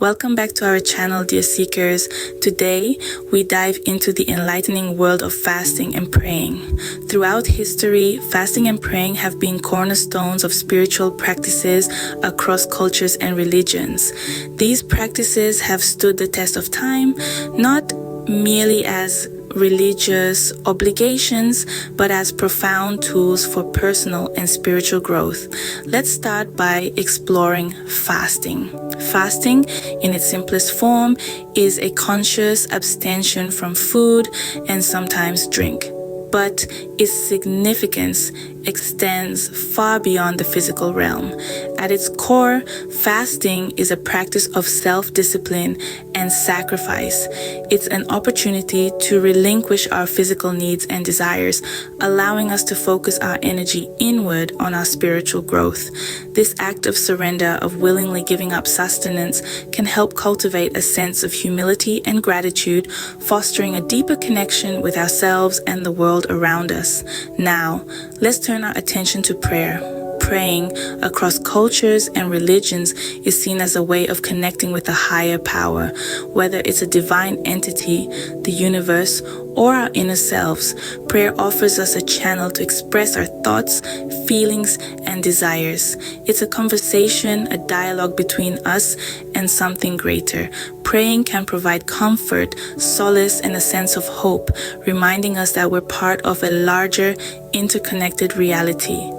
Welcome back to our channel, dear seekers. Today, we dive into the enlightening world of fasting and praying. Throughout history, fasting and praying have been cornerstones of spiritual practices across cultures and religions. These practices have stood the test of time, not merely as religious obligations, but as profound tools for personal and spiritual growth. Let's start by exploring fasting. Fasting, in its simplest form, is a conscious abstention from food and sometimes drink. But its significance extends far beyond the physical realm. At its core, fasting is a practice of self-discipline and sacrifice. It's an opportunity to relinquish our physical needs and desires, allowing us to focus our energy inward on our spiritual growth. This act of surrender, of willingly giving up sustenance, can help cultivate a sense of humility and gratitude, fostering a deeper connection with ourselves and the world around us. Now, let's turn our attention to prayer. Praying across cultures and religions is seen as a way of connecting with a higher power, whether it's a divine entity, the universe, or our inner selves. Prayer offers us a channel to express our thoughts, feelings, and desires. It's a conversation, a dialogue between us and something greater. Praying can provide comfort, solace, and a sense of hope, reminding us that we're part of a larger, interconnected reality.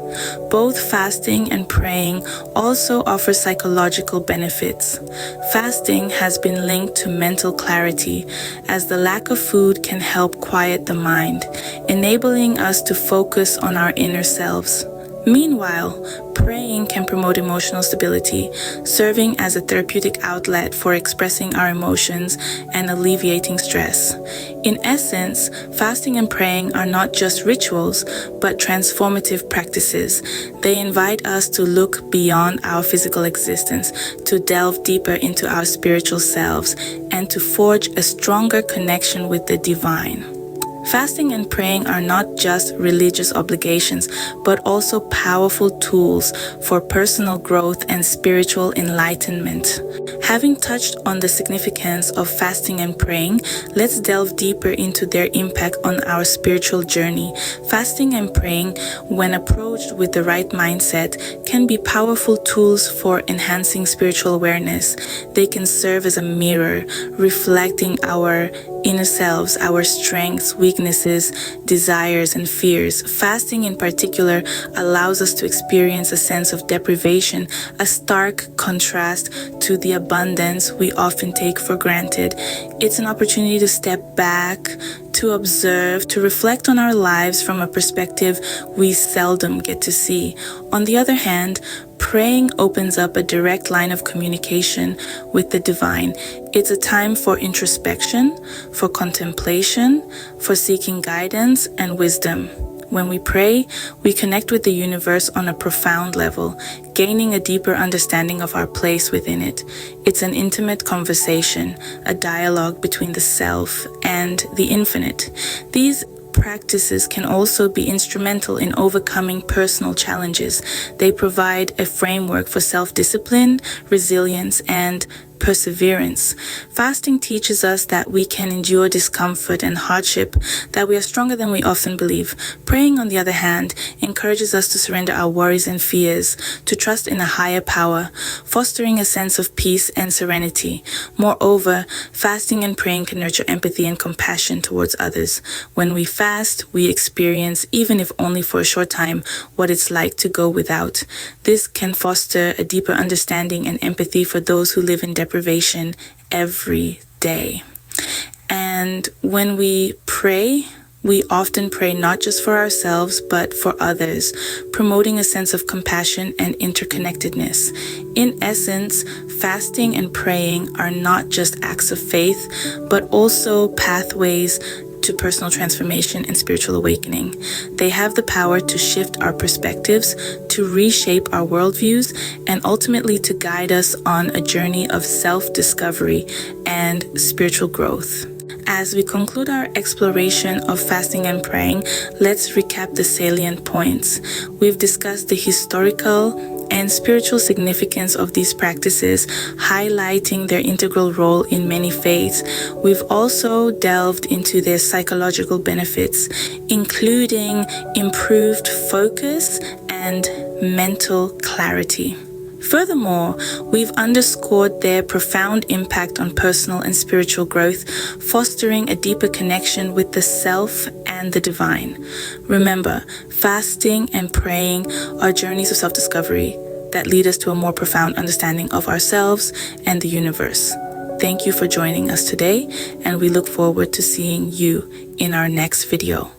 Both fasting and praying also offer psychological benefits. Fasting has been linked to mental clarity, as the lack of food can help quiet the mind, enabling us to focus on our inner selves. Meanwhile, praying can promote emotional stability, serving as a therapeutic outlet for expressing our emotions and alleviating stress. In essence, fasting and praying are not just rituals, but transformative practices. They invite us to look beyond our physical existence, to delve deeper into our spiritual selves, and to forge a stronger connection with the divine. Fasting and praying are not just religious obligations, but also powerful tools for personal growth and spiritual enlightenment. Having touched on the significance of fasting and praying, let's delve deeper into their impact on our spiritual journey. Fasting and praying, when approached with the right mindset, can be powerful tools for enhancing spiritual awareness. They can serve as a mirror, reflecting our inner selves, our strengths, weaknesses, desires, and fears. Fasting in particular allows us to experience a sense of deprivation, a stark contrast to the abundance we often take for granted. It's an opportunity to step back, to observe, to reflect on our lives from a perspective we seldom get to see. On the other hand, praying opens up a direct line of communication with the divine. It's a time for introspection, for contemplation, for seeking guidance and wisdom. When we pray, we connect with the universe on a profound level, gaining a deeper understanding of our place within it. It's an intimate conversation, a dialogue between the self and the infinite. These practices can also be instrumental in overcoming personal challenges. They provide a framework for self-discipline, resilience, and perseverance. Fasting teaches us that we can endure discomfort and hardship, that we are stronger than we often believe. Praying, on the other hand, encourages us to surrender our worries and fears, to trust in a higher power, fostering a sense of peace and serenity. Moreover, fasting and praying can nurture empathy and compassion towards others. When we fast, we experience, even if only for a short time, what it's like to go without. This can foster a deeper understanding and empathy for those who live in deprivation every day. And when we pray, we often pray not just for ourselves, but for others, promoting a sense of compassion and interconnectedness. In essence, fasting and praying are not just acts of faith, but also pathways to personal transformation and spiritual awakening. They have the power to shift our perspectives, to reshape our worldviews, and ultimately to guide us on a journey of self-discovery and spiritual growth. As we conclude our exploration of fasting and praying, let's recap the salient points. We've discussed the historical and spiritual significance of these practices, highlighting their integral role in many faiths, we've also delved into their psychological benefits, including improved focus and mental clarity. Furthermore, we've underscored their profound impact on personal and spiritual growth, fostering a deeper connection with the self and the divine. Remember, fasting and praying are journeys of self-discovery that lead us to a more profound understanding of ourselves and the universe. Thank you for joining us today, and we look forward to seeing you in our next video.